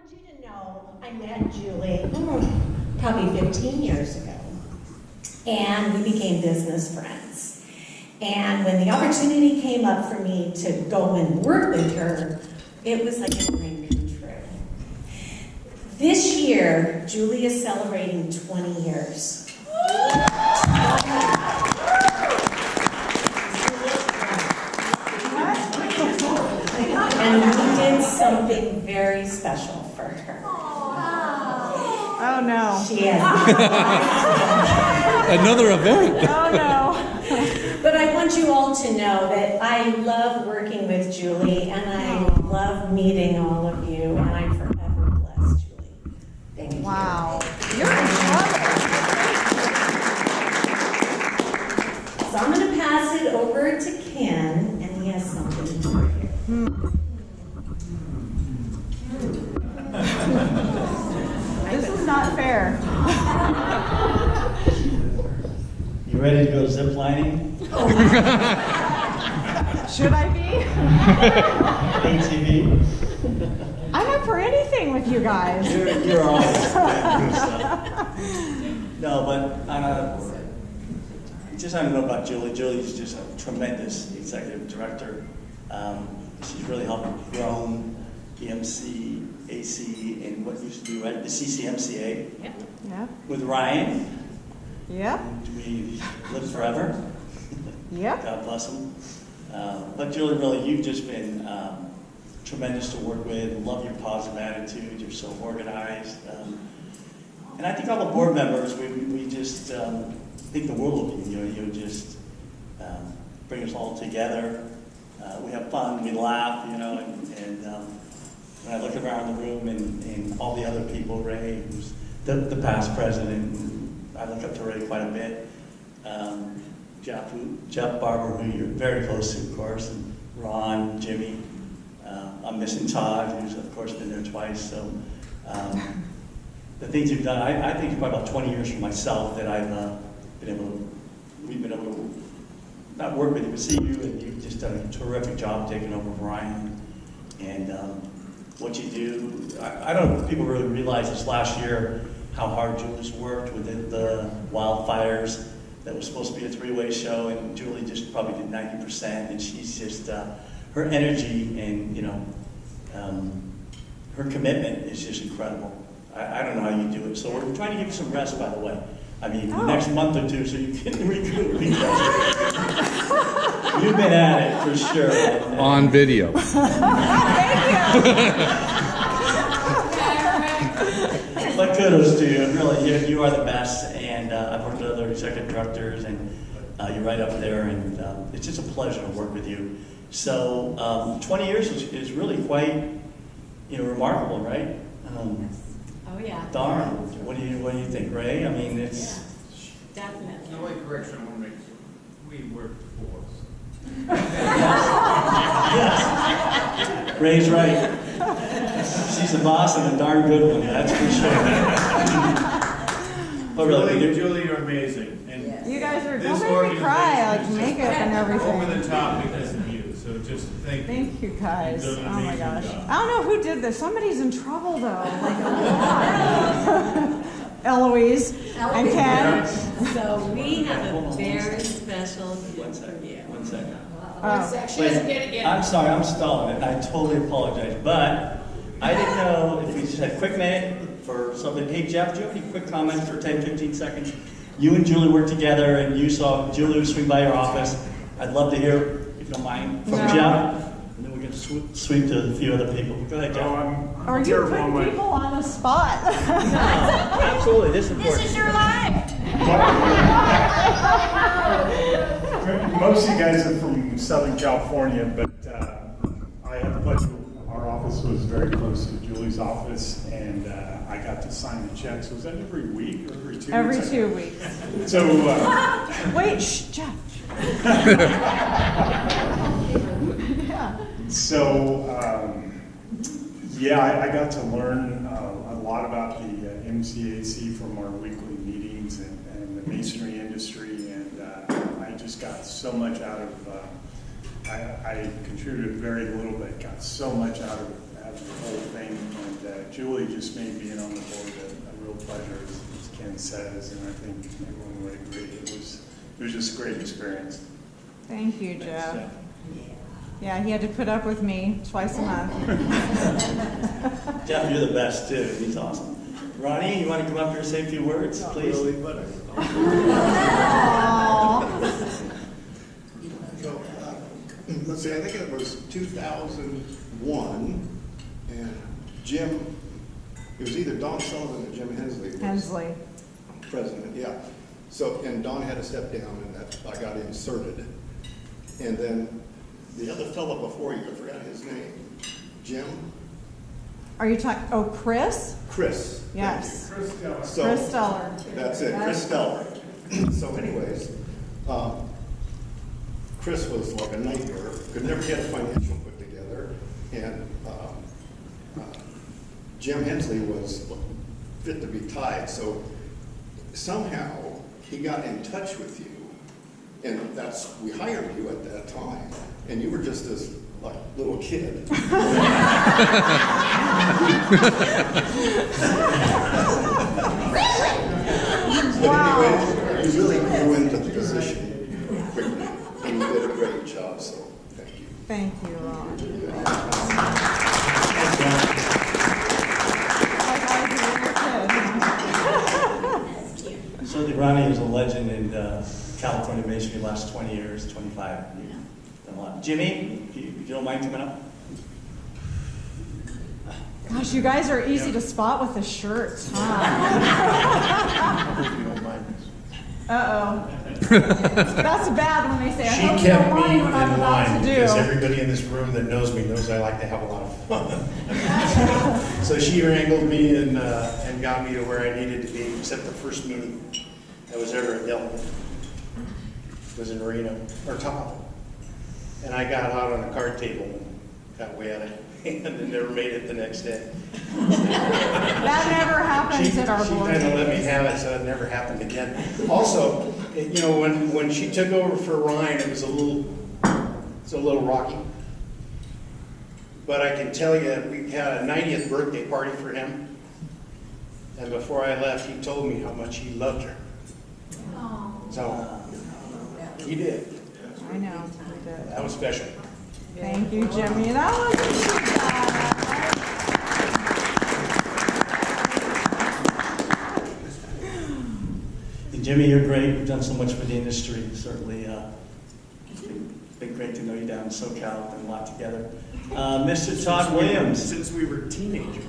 want you to know I met Julie probably 15 years ago, and we became business friends. And when the opportunity came up for me to go and work with her, it was like a dream come true. This year, Julie is celebrating 20 years. And we did something very special for her. Oh no. She has Another event. Oh no. But I want you all to know that I love working with Julie, and I love meeting all of you, and I'm forever blessed, Julie. Thank you. Wow. You're in trouble. So I'm going to pass it over to Ken, and he has something to do here. This is not fair. You ready to go zip lining? Should I be? ATV? I'm up for anything with you guys. You're always No, but just I don't know about Julie. Julie's just a tremendous executive director. She's really helped grow the MCAC and what used to be the CCMCA Yeah. with Ryan. Yep. We live forever. Yep. God bless him. But Julie, really, you've just been tremendous to work with. Love your positive attitude. You're so organized. And I think all the board members, we just think the world of you. You just bring us all together. We have fun. We laugh, and when I look around the room and all the other people, Ray, who's the past president, I look up to Ray quite a bit. Jeff Barber, who you're very close to, of course, and Ron, Jimmy. I'm missing Todd, who's of course been there twice. So the things you've done, I think it's probably about 20 years for myself that we've been able to not work with you, but see you, and you've just done a terrific job taking over Ryan. And what you do, I don't know if people really realize this last year, how hard Julie's worked with the wildfires. That was supposed to be a three-way show, and Julie just probably did 90%, and she's just, her energy and, her commitment is just incredible. I don't know how you do it. So we're trying to give you some rest, by the way. I mean, the next month or two, so you can recoup. You've been at it, for sure. On video. Thank But kudos to you, and really, you are the best, and I've worked with other executive directors, and you're right up there, and it's just a pleasure to work with you. So 20 years is really quite, remarkable, right? Oh yeah. Darn, what do you think, Ray? I mean, it's... Definitely. The only correction I want to make is we worked for us. Yes. Ray's right. She's the boss and a darn good one, that's for sure. But really, Julie, you're amazing. And you guys are, this don't make me cry, like organization makeup and is everything. over the top because of you. So just thank you. Thank you guys. You've Oh done an my amazing gosh. job. I don't know who did this. Somebody's in trouble though. Like a lot. Eloise and Ken. So we have a very special gift for you. One second. Wait, I'm sorry, I'm stalling it. I totally apologize, but I didn't know if we just had a quick minute for something. Hey, Jeff, do you have any quick comments for 10, 15 seconds? You and Julie worked together, and you saw Julie swing by your office. I'd love to hear, if you don't mind, from Jeff, and then we can sweep to a few other people. Go ahead, Jeff. Are you putting people on the spot? Absolutely, this is important. This is your life. Most of you guys are from Southern California, but I had the pleasure. Our office was very close to Julie's office, and I got to sign the checks. Was that every week or every 2 weeks? Every 2 weeks. So, Wait, shh, Jeff. Yeah. So, I got to learn a lot about the MCAC from our weekly meetings and the masonry industry, and I just got so much out of. I contributed very little, but got so much out of whole thing. And Julie just made being on the board a real pleasure, as Ken says, and I think everyone would agree. It was just a great experience. Thank you, Jeff. Jeff. Yeah, he had to put up with me twice a month. Jeff, you're the best too. He's awesome. Ronnie, you want to come up here and say a few words, please? Really, but so, let's see, I think it was 2001, and Jim, it was either Don Sullivan or Jim Hensley. was Hensley. President, yeah. So, and Don had to step down, and that I got inserted. And then the other fellow before you, I forgot his name, Jim? Are you talking, oh, Chris? Chris. Thank Yes. you. So, Chris Steller. That's it, Chris Steller. So anyways, Chris was like a nightmare, could never get a financial put together, and Jim Hensley was fit to be tied, so somehow he got in touch with you, and we hired you at that time, and you were just this like little kid. Wow. Anyway, you really grew into the position quickly, and you did a great job, so thank you. Thank you, Ron. Like I was a little kid. Certainly Ronnie is a legend in California masonry the last 20 years, 25. You've done a lot. Jimmy, if you don't mind coming up. Gosh, you guys are easy to spot with the shirts, huh? Uh-oh. That's bad when they say, I She hope you don't kept me mind in what I'm about line to do. because everybody in this room that knows me knows I like to have a lot of fun. So she wrangled me and got me to where I needed to be, except the first meeting I was ever at Delta. It was in Reno, or Tahoe. And I got out on a card table and got way out of hand and never made it the next day. That never happens at our She board kind of let me meetings. have it, so it never happened again. Also, you know, when she took over for Ryan, it was a little rocky. But I can tell you, we had a 90th birthday party for him. And before I left, he told me how much he loved her. So, he did. I know, we did. That was special. Thank you, Jimmy. That wasn't too bad. And Jimmy, you're great. You've done so much for the industry. Certainly, it's been great to know you down in SoCal. Done a lot together. Mr. Todd Williams. Since we were teenagers.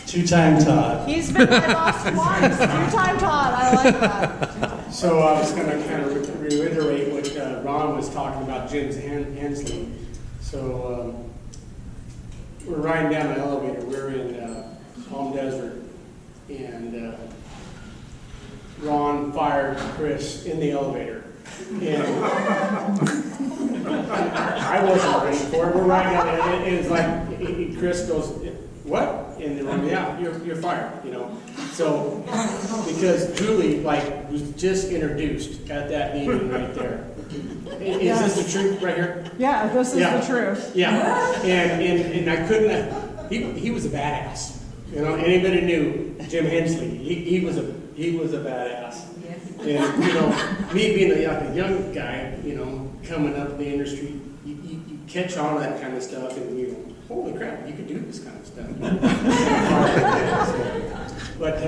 Two-time Todd. He's been my boss once. Two-time Todd. I like that. So I was going to kind of reiterate what Ron was talking about, Jim's Hensley. So we're riding down the elevator. We're in Palm Desert, and Ron fired Chris in the elevator. And I wasn't ready for it. We're riding down there, and it's like Chris goes, "What?" And they're like, "Yeah, you're fired," you know. So, because Julie, like, was just introduced at that meeting right there. Is this the truth right here? Yeah, this is the truth. Yeah. And I couldn't, he was a badass. You know, anybody knew Jim Hensley, he was a badass. And, you know, me being a young guy, you know, coming up in the industry, you catch all that kind of stuff and you go, holy crap, you could do this kind of stuff. But,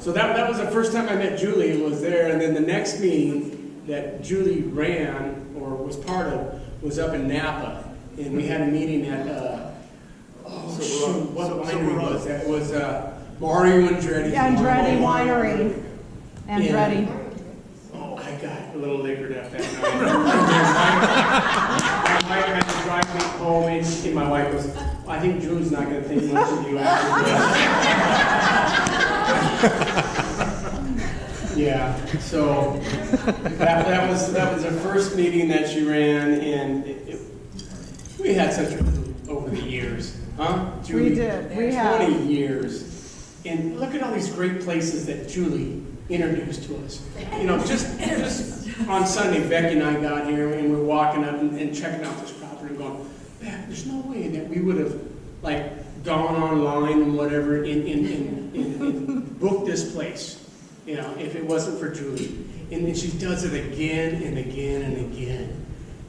so that was the first time I met Julie, was there, and then the next meeting that Julie ran, or was part of, was up in Napa, and we had a meeting at, what winery was that? It was Mario Andretti's Andretti Winery. Andretti. Oh, I got a little liquored up that night. My wife had to drive me home, and my wife goes, I think Julie's not going to think much of you after this. Yeah, so that was the first meeting that she ran, and we had such a over the years, huh? Julie? We did. We 20 have. years. And look at all these great places that Julie introduced to us. You know, just on Sunday, Becky and I got here and we're walking up and checking out this property and going, man, there's no way that we would have like gone online and whatever and booked this place, you know, if it wasn't for Julie. And then she does it again and again and again.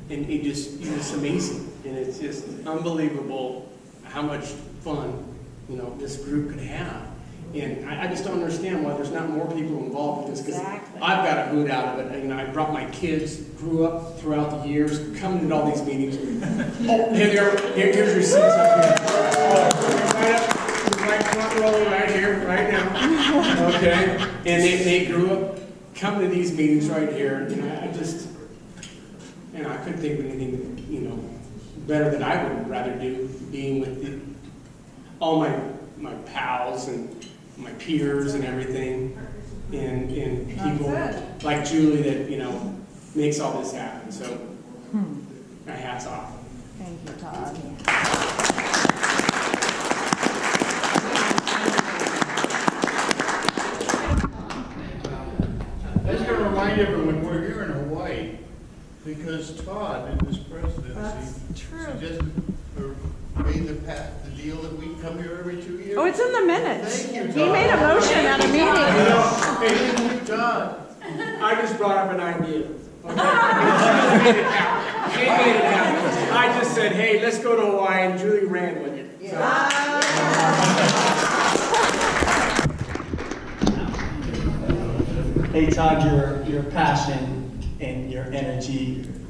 And it's just amazing. And it's just unbelievable how much fun, you know, this group could have. And I just don't understand why there's not more people involved with this, because I've got a hoot out of it. You know, I brought my kids, grew up throughout the years, coming to all these meetings. Here's your seats up here. Right front row right here, right now. Okay? And they grew up coming to these meetings right here. And I couldn't think of anything, you know, better that I would rather do, being with all my pals and my peers and everything, and people like Julie that, you know, makes all this happen. So, my hat's off. Thank you, Todd. I was going to remind everyone, we're here in Hawaii because Todd, in his presidency, suggested or made the deal that we come here every 2 years. Oh, it's in the minutes. Thank you, Todd. He made a motion at a meeting. Hey, Todd, I just brought up an idea. Okay? She made it happen. I just said, hey, let's go to Hawaii, and Julie ran with it. So. Hey Todd, your passion and your energy